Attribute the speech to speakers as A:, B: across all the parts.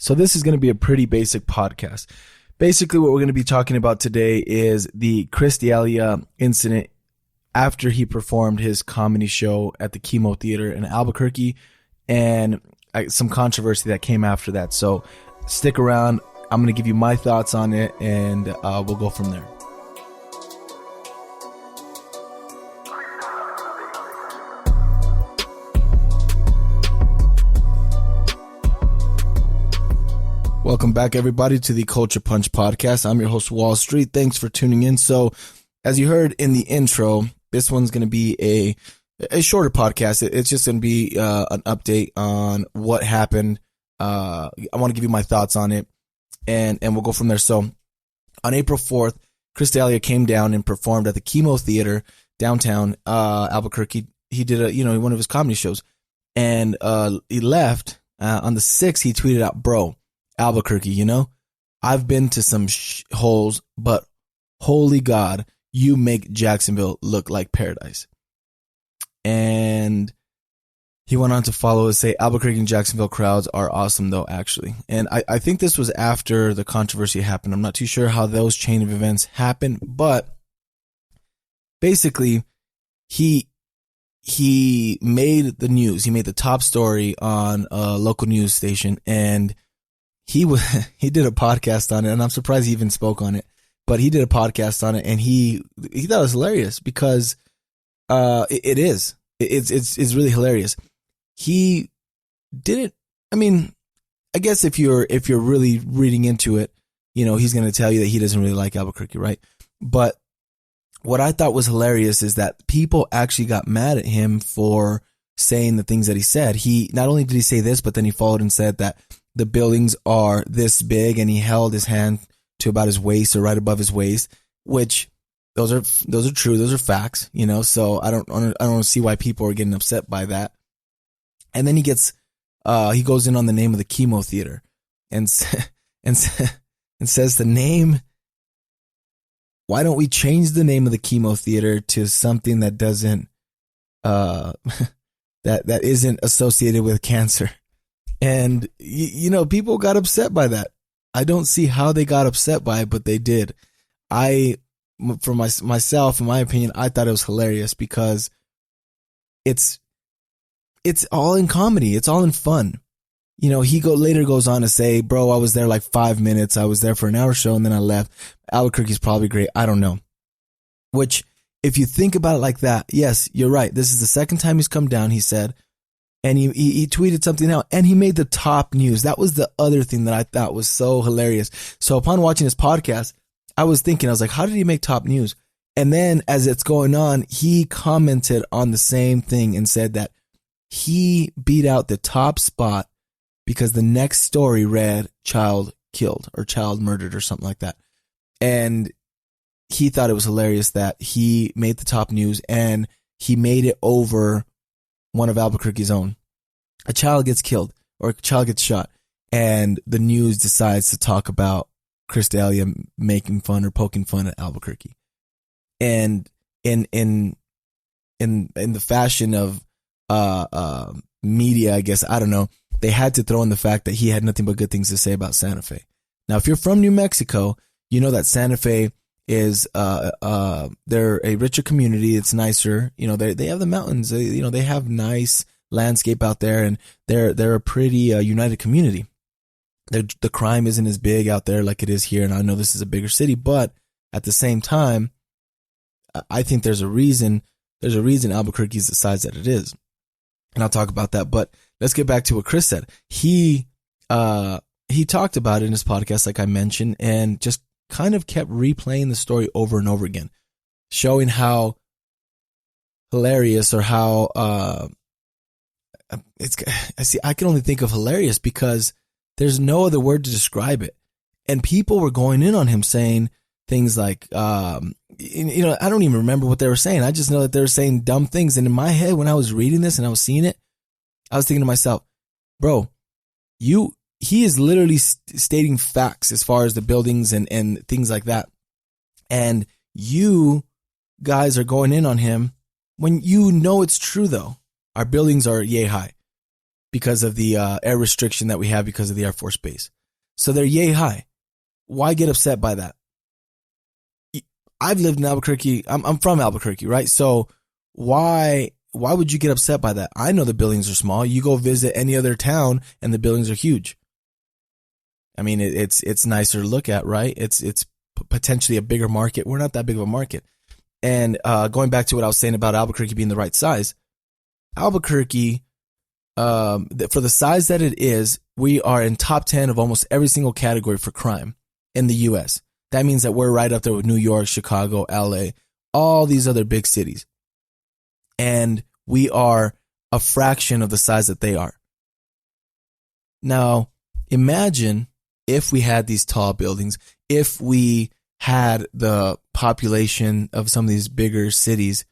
A: So this is going to be a pretty basic podcast. Basically, what we're going to be talking about today is the Chris D'Elia incident after he performed his comedy show at the Kimo Theater in Albuquerque, and some controversy that came after that. So stick around. I'm going to give you my thoughts on it, and we'll go from there. Welcome back, everybody, to the Culture Punch podcast. I'm your host, Wall Street. Thanks for tuning in. So, as you heard in the intro, this one's going to be a shorter podcast. It's just going to be an update on what happened. I want to give you my thoughts on it, and we'll go from there. So, on April 4th, Chris D'Elia came down and performed at the Kimo Theater downtown Albuquerque. He did one of his comedy shows, and he left. On the 6th, he tweeted out, "Bro, Albuquerque, I've been to some holes, but holy God, you make Jacksonville look like paradise." And he went on to follow and say, "Albuquerque and Jacksonville crowds are awesome, though, actually." And I think this was after the controversy happened. I'm not too sure how those chain of events happened, but basically, he made the news. He made the top story on a local news station, and he did a podcast on it, and I'm surprised he even spoke on it, but he did a podcast on it, and he thought it was hilarious because it's really hilarious. He didn't, I guess if you're really reading into it, he's going to tell you that he doesn't really like Albuquerque, right? But what I thought was hilarious is that people actually got mad at him for saying the things that he said. He not only did he say this, but then he followed and said that the buildings are this big, and he held his hand to about his waist or right above his waist, which those are true. Those are facts, so I don't see why people are getting upset by that. And then he goes in on the name of the Kimo Theater and says the name. Why don't we change the name of the Kimo Theater to something that doesn't, that isn't associated with cancer? And, people got upset by that. I don't see how they got upset by it, but they did. For myself, in my opinion, I thought it was hilarious because it's all in comedy. It's all in fun. He later goes on to say, "Bro, I was there like 5 minutes. I was there for an hour show and then I left. Albuquerque's probably great. I don't know." Which, if you think about it like that, yes, you're right. This is the second time he's come down, he said. And he tweeted something out, and he made the top news. That was the other thing that I thought was so hilarious. So upon watching his podcast, I was like, how did he make top news? And then as it's going on, he commented on the same thing and said that he beat out the top spot because the next story read child killed or child murdered or something like that. And he thought it was hilarious that he made the top news and he made it over one of Albuquerque's own. A child gets killed or a child gets shot, and the news decides to talk about Chris D'Elia making fun or poking fun at Albuquerque. And in the fashion of media, I guess, I don't know, they had to throw in the fact that he had nothing but good things to say about Santa Fe. Now, if you're from New Mexico, you know that Santa Fe is they're a richer community. It's nicer. They have the mountains. They have nice landscape out there, and they're a pretty united community. The crime isn't as big out there like it is here, and I know this is a bigger city, but at the same time, I think there's a reason Albuquerque is the size that it is, and I'll talk about that. But let's get back to what Chris said. He talked about it in his podcast, like I mentioned, and just kind of kept replaying the story over and over again, showing how hilarious or how I can only think of hilarious because there's no other word to describe it. And people were going in on him saying things like, I don't even remember what they were saying. I just know that they were saying dumb things. And in my head, when I was reading this and I was seeing it, I was thinking to myself, bro, he is literally stating facts as far as the buildings and things like that. And you guys are going in on him when you know it's true, though. Our buildings are yay high. because of the air restriction that we have because of the Air Force Base. So they're yay high. Why get upset by that? I've lived in Albuquerque. I'm from Albuquerque, right? So why would you get upset by that? I know the buildings are small. You go visit any other town and the buildings are huge. I mean, it's nicer to look at, right? It's potentially a bigger market. We're not that big of a market. And going back to what I was saying about Albuquerque being the right size, Albuquerque, for the size that it is, we are in top 10 of almost every single category for crime in the U.S. That means that we're right up there with New York, Chicago, LA, all these other big cities. And we are a fraction of the size that they are. Now, imagine if we had these tall buildings, if we had the population of some of these bigger cities,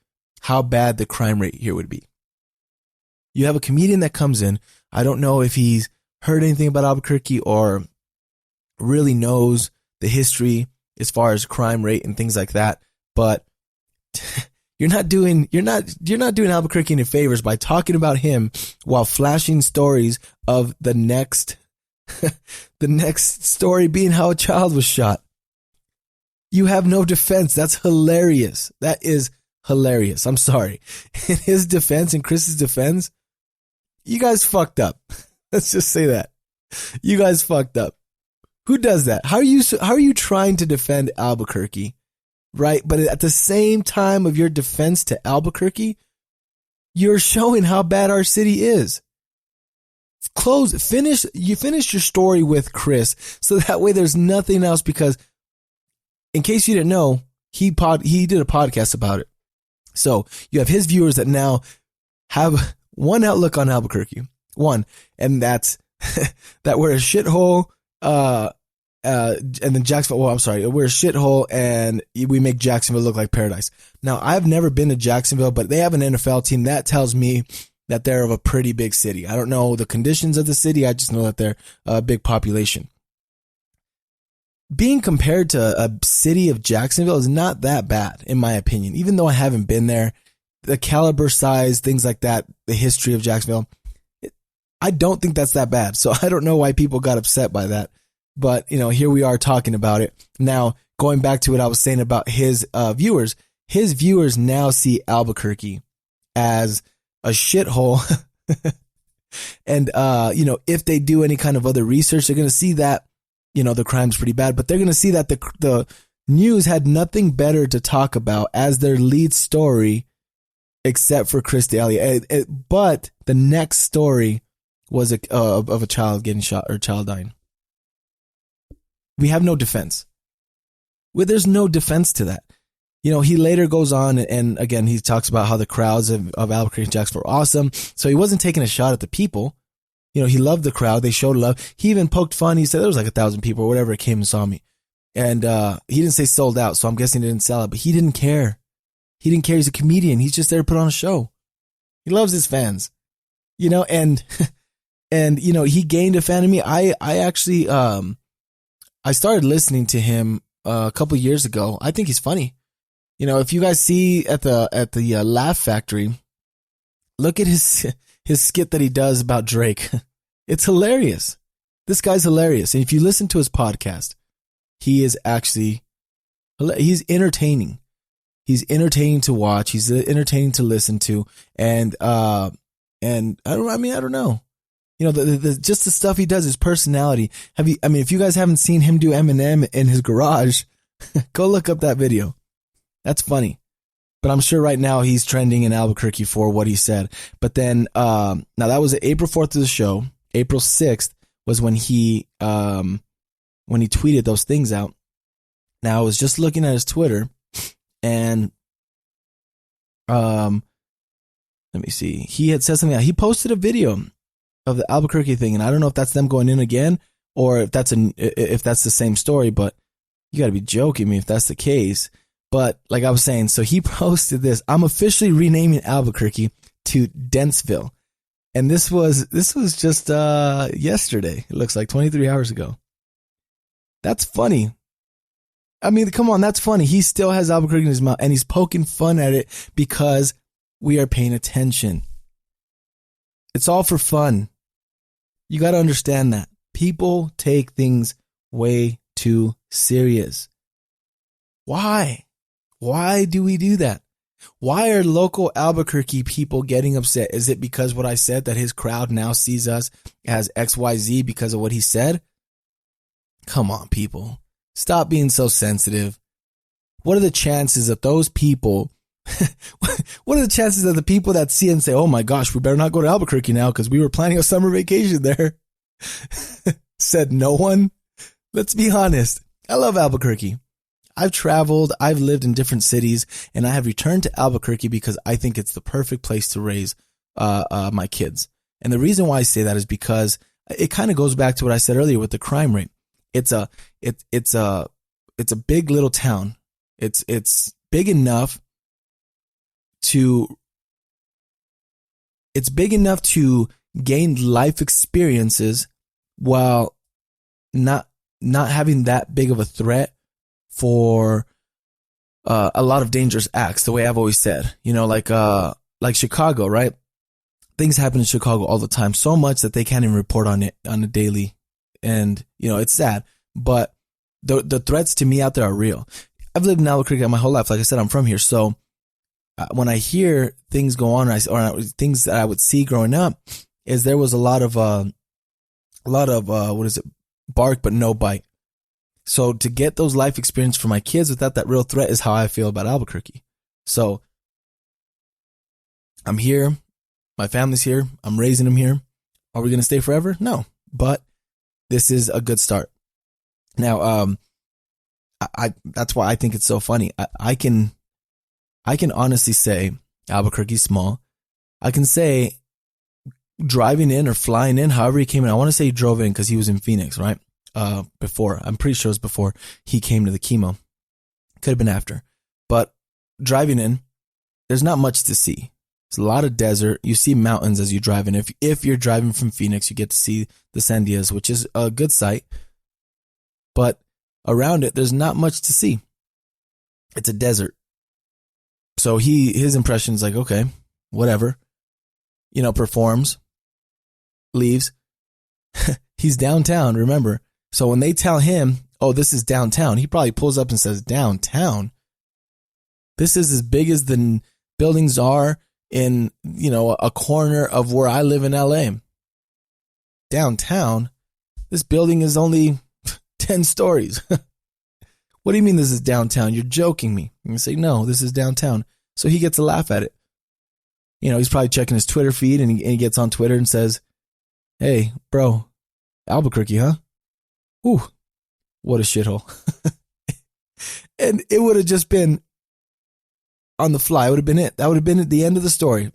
A: how bad the crime rate here would be. You have a comedian that comes in. I don't know if he's heard anything about Albuquerque or really knows the history as far as crime rate and things like that, but you're not doing Albuquerque any favors by talking about him while flashing stories of the next story being how a child was shot. You have no defense. That's hilarious. That is hilarious. I'm sorry. In his defense and Chris's defense, you guys fucked up. Let's just say that. You guys fucked up. Who does that? How are you trying to defend Albuquerque, right? But at the same time of your defense to Albuquerque, you're showing how bad our city is. Finish your story with Chris, so that way there's nothing else, because in case you didn't know, he did a podcast about it. So you have his viewers that now have one outlook on Albuquerque. One, and that's that we're a shithole, and then Jacksonville, well, I'm sorry, we're a shithole and we make Jacksonville look like paradise. Now, I've never been to Jacksonville, but they have an NFL team. That tells me that they're of a pretty big city. I don't know the conditions of the city. I just know that they're a big population. Being compared to a city of Jacksonville is not that bad, in my opinion, even though I haven't been there. The caliber, size, things like that, the history of Jacksonville, I don't think that's that bad. So I don't know why people got upset by that. But, here we are talking about it. Now, going back to what I was saying about his viewers now see Albuquerque as a shithole. And, if they do any kind of other research, they're going to see that, the crime's pretty bad. But they're going to see that the news had nothing better to talk about as their lead story, except for Chris D'Elia. But the next story was of a child getting shot or a child dying. We have no defense. Well, there's no defense to that. He later goes on and again, he talks about how the crowds of Albuquerque and Jacksonville were awesome. So he wasn't taking a shot at the people. He loved the crowd. They showed love. He even poked fun. He said there was like 1,000 people or whatever came and saw me. And he didn't say sold out, so I'm guessing he didn't sell it, but he didn't care. He didn't care. He's a comedian. He's just there to put on a show. He loves his fans. And he gained a fan of me. I actually I started listening to him a couple of years ago. I think he's funny. If you guys see at the Laugh Factory, look at his skit that he does about Drake. It's hilarious. This guy's hilarious. And if you listen to his podcast, he is actually, he's entertaining. He's entertaining to watch. He's entertaining to listen to. And I don't know. Just the stuff he does, his personality. If you guys haven't seen him do Eminem in his garage, go look up that video. That's funny. But I'm sure right now he's trending in Albuquerque for what he said. But then, now that was April 4th of the show. April 6th was when he tweeted those things out. Now I was just looking at his Twitter and, let me see. He had said something. He posted a video of the Albuquerque thing, and I don't know if that's them going in again or if that's the same story, but you got to be joking me if that's the case. But like I was saying, so he posted this: I'm officially renaming Albuquerque to Dentsville. And this was just yesterday. It looks like 23 hours ago. That's funny. Come on, that's funny. He still has Albuquerque in his mouth and he's poking fun at it because we are paying attention. It's all for fun. You got to understand that. People take things way too serious. Why? Why do we do that? Why are local Albuquerque people getting upset? Is it because what I said, that his crowd now sees us as XYZ because of what he said? Come on, people. Stop being so sensitive. What are the chances that those people, what are the chances that the people that see and say, oh my gosh, we better not go to Albuquerque now because we were planning a summer vacation there, said no one? Let's be honest. I love Albuquerque. I've traveled, I've lived in different cities, and I have returned to Albuquerque because I think it's the perfect place to raise my kids. And the reason why I say that is because it kind of goes back to what I said earlier with the crime rate. It's a big little town. It's big enough to gain life experiences while not having that big of a threat for a lot of dangerous acts, the way I've always said, like Chicago, right? Things happen in Chicago all the time, so much that they can't even report on it on a daily. And, it's sad, but the threats to me out there are real. I've lived in Albuquerque my whole life. Like I said, I'm from here. So when I hear things go on, or things that I would see growing up, is there was a lot of bark, but no bite. So to get those life experiences for my kids without that real threat is how I feel about Albuquerque. So I'm here. My family's here. I'm raising them here. Are we going to stay forever? No, but this is a good start. Now, that's why I think it's so funny. I can honestly say Albuquerque's small. I can say driving in or flying in, however he came in. I want to say he drove in because he was in Phoenix, right? Before. I'm pretty sure it was before he came to the Kimo. Could have been after. But driving in, there's not much to see. It's a lot of desert. You see mountains as you drive in. If you're driving from Phoenix, you get to see the Sandias, which is a good sight. But around it, there's not much to see. It's a desert. So his impression is like, okay, whatever. Performs, leaves. He's downtown, remember. So when they tell him, oh, this is downtown, he probably pulls up and says, downtown? This is as big as the buildings are in, a corner of where I live in LA. Downtown? This building is only 10 stories. What do you mean this is downtown? You're joking me. And you say, no, this is downtown. So he gets a laugh at it. He's probably checking his Twitter feed and he gets on Twitter and says, hey, bro, Albuquerque, huh? Whew, what a shithole. And it would have just been on the fly. It would have been it. That would have been at the end of the story.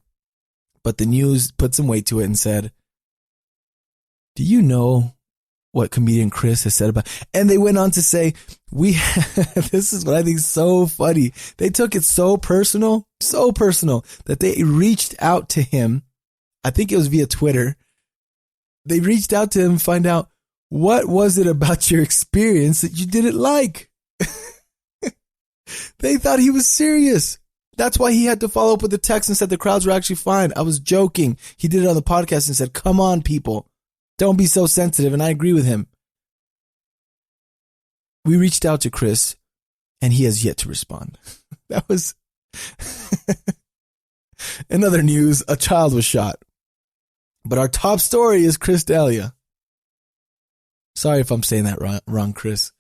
A: But the news put some weight to it and said, do you know what comedian Chris has said about? And they went on to say, this is what I think is so funny. They took it so personal that they reached out to him. I think it was via Twitter. They reached out to him to find out, what was it about your experience that you didn't like? They thought he was serious. That's why he had to follow up with the text and said the crowds were actually fine. I was joking. He did it on the podcast and said, come on, people. Don't be so sensitive. And I agree with him. We reached out to Chris and he has yet to respond. That was in other news. A child was shot. But our top story is Chris D'Elia. Sorry if I'm saying that wrong, Chris.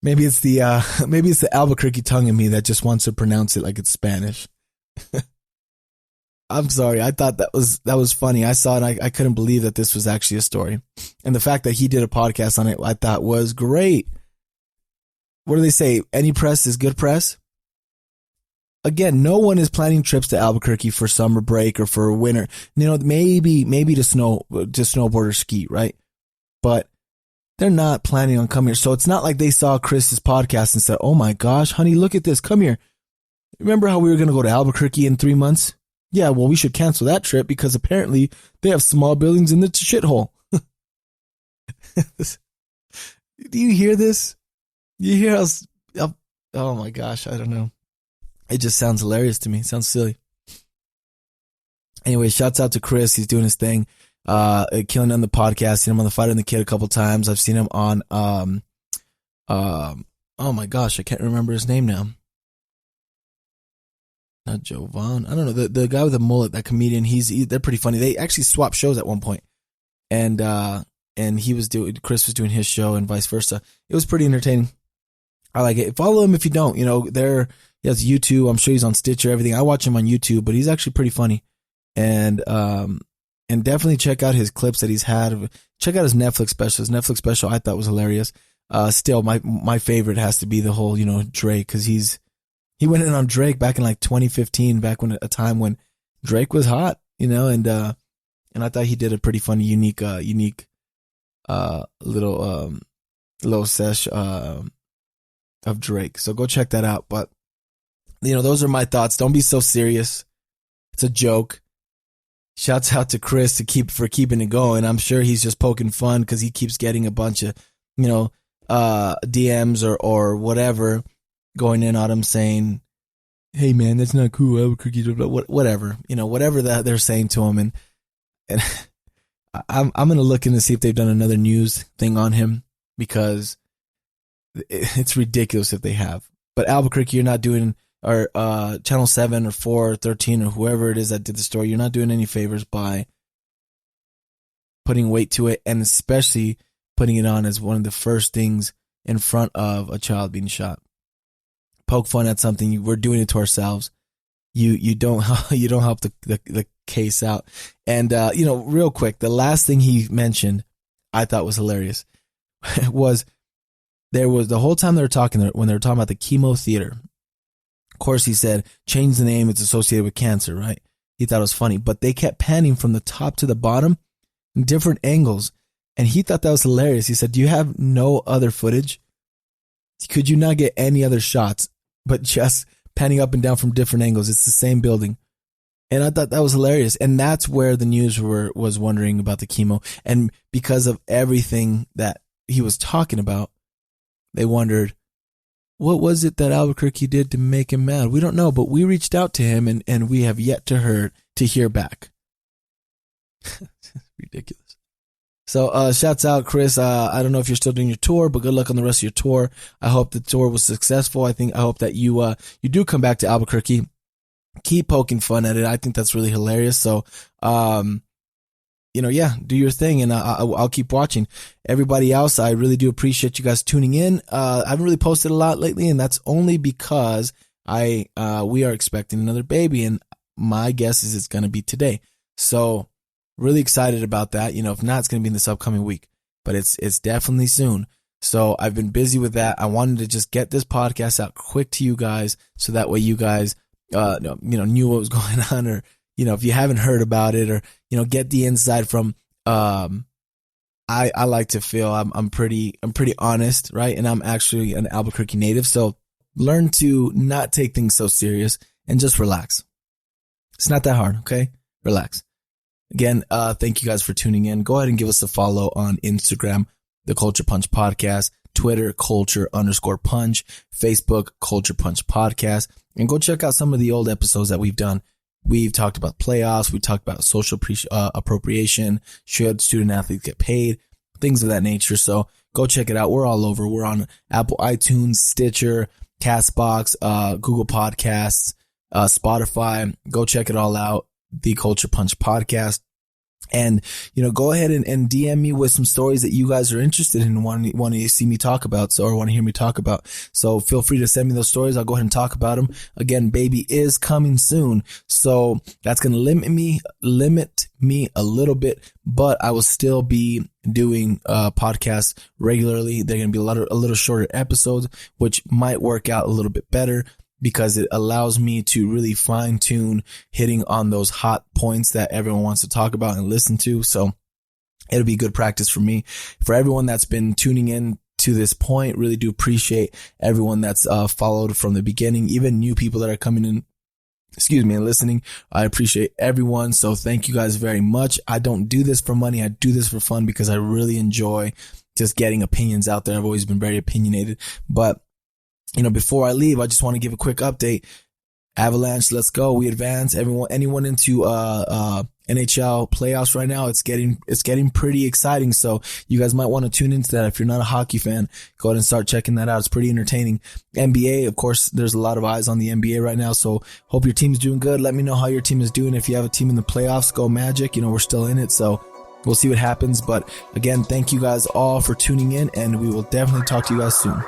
A: Maybe it's the Albuquerque tongue in me that just wants to pronounce it like it's Spanish. I'm sorry. I thought that was funny. I saw it. I couldn't believe that this was actually a story. And the fact that he did a podcast on it, I thought was great. What do they say? Any press is good press. Again, no one is planning trips to Albuquerque for summer break or for winter. Maybe to snowboard or ski, right? But they're not planning on coming here. So it's not like they saw Chris's podcast and said, oh my gosh, honey, look at this. Come here. Remember how we were going to go to Albuquerque in 3 months? Yeah, well, we should cancel that trip because apparently they have small buildings in the shithole. Do you hear this? You hear how, oh my gosh, I don't know. It just sounds hilarious to me. It sounds silly. Anyway, shouts out to Chris. He's doing his thing, killing on the podcast. Seen him on the Fighter and the Kid a couple times. I've seen him on, oh my gosh, I can't remember his name now. Not Jovan. I don't know. The guy with the mullet, that comedian, they're pretty funny. They actually swapped shows at one point. And Chris was doing his show and vice versa. It was pretty entertaining. I like it. Follow him if you don't. He has YouTube. I'm sure he's on Stitcher, everything. I watch him on YouTube, but he's actually pretty funny. And definitely check out his clips that he's had. Check out his Netflix special. His Netflix special I thought was hilarious. Still, my favorite has to be the whole, Drake, because he went in on Drake back in like 2015, back when a time when Drake was hot, and I thought he did a pretty funny, unique little sesh of Drake. So go check that out. But those are my thoughts. Don't be so serious. It's a joke. Shouts out to Chris for keeping it going. I'm sure he's just poking fun because he keeps getting a bunch of DMs or whatever going in on him saying, "Hey man, that's not cool, Albuquerque," whatever, whatever that they're saying to him. And I'm going to look in to see if they've done another news thing on him, because it's ridiculous if they have. But Albuquerque, you're not doing, or Channel 7 or 4 or 13 or whoever it is that did the story, you're not doing any favors by putting weight to it, and especially putting it on as one of the first things in front of a child being shot. Poke fun at something, we're doing it to ourselves. You don't help the case out. And real quick, the last thing he mentioned I thought was hilarious was the whole time they were talking, when they were talking about the Kimo Theater. Of course, he said, change the name, it's associated with cancer, right? He thought it was funny, but they kept panning from the top to the bottom in different angles. And he thought that was hilarious. He said, do you have no other footage? Could you not get any other shots, but just panning up and down from different angles? It's the same building. And I thought that was hilarious. And that's where the news was wondering about the Kimo. And because of everything that he was talking about, they wondered, what was it that Albuquerque did to make him mad? We don't know, but we reached out to him and we have yet to hear back. Ridiculous. So shouts out, Chris. I don't know if you're still doing your tour, but good luck on the rest of your tour. I hope the tour was successful. I hope that you do come back to Albuquerque. Keep poking fun at it. I think that's really hilarious. So, do your thing, and I'll keep watching. Everybody else, I really do appreciate you guys tuning in. I haven't really posted a lot lately, and that's only because we are expecting another baby, and my guess is it's going to be today. So, really excited about that. If not, it's going to be in this upcoming week, but it's definitely soon. So I've been busy with that. I wanted to just get this podcast out quick to you guys, so that way you guys, knew what was going on, or, if you haven't heard about it, or, get the inside from, I like to feel I'm pretty honest, right? And I'm actually an Albuquerque native. So learn to not take things so serious and just relax. It's not that hard. Okay. Relax. Again, thank you guys for tuning in. Go ahead and give us a follow on Instagram, The Culture Punch Podcast, Twitter, Culture_Punch, Facebook, Culture Punch Podcast, and go check out some of the old episodes that we've done. We've talked about playoffs. We talked about social appropriation. Should student athletes get paid? Things of that nature. So go check it out. We're all over. We're on Apple iTunes, Stitcher, Castbox, Google Podcasts, Spotify. Go check it all out. The Culture Punch Podcast. And, go ahead and DM me with some stories that you guys are interested in and want to see me talk about, or want to hear me talk about. So feel free to send me those stories. I'll go ahead and talk about them. Again, baby is coming soon. So that's going to limit me a little bit, but I will still be doing podcasts regularly. They're going to be a little shorter episodes, which might work out a little bit better, because it allows me to really fine tune hitting on those hot points that everyone wants to talk about and listen to. So it'll be good practice for me. For everyone that's been tuning in to this point, really do appreciate everyone that's followed from the beginning, even new people that are coming in, and listening. I appreciate everyone. So thank you guys very much. I don't do this for money. I do this for fun, because I really enjoy just getting opinions out there. I've always been very opinionated, but before I leave, I just want to give a quick update. Avalanche, let's go. We advance. Anyone into NHL playoffs right now, it's getting pretty exciting. So you guys might want to tune into that. If you're not a hockey fan, go ahead and start checking that out. It's pretty entertaining. NBA, of course, there's a lot of eyes on the NBA right now. So hope your team's doing good. Let me know how your team is doing. If you have a team in the playoffs, go Magic. We're still in it. So we'll see what happens. But again, thank you guys all for tuning in, and we will definitely talk to you guys soon.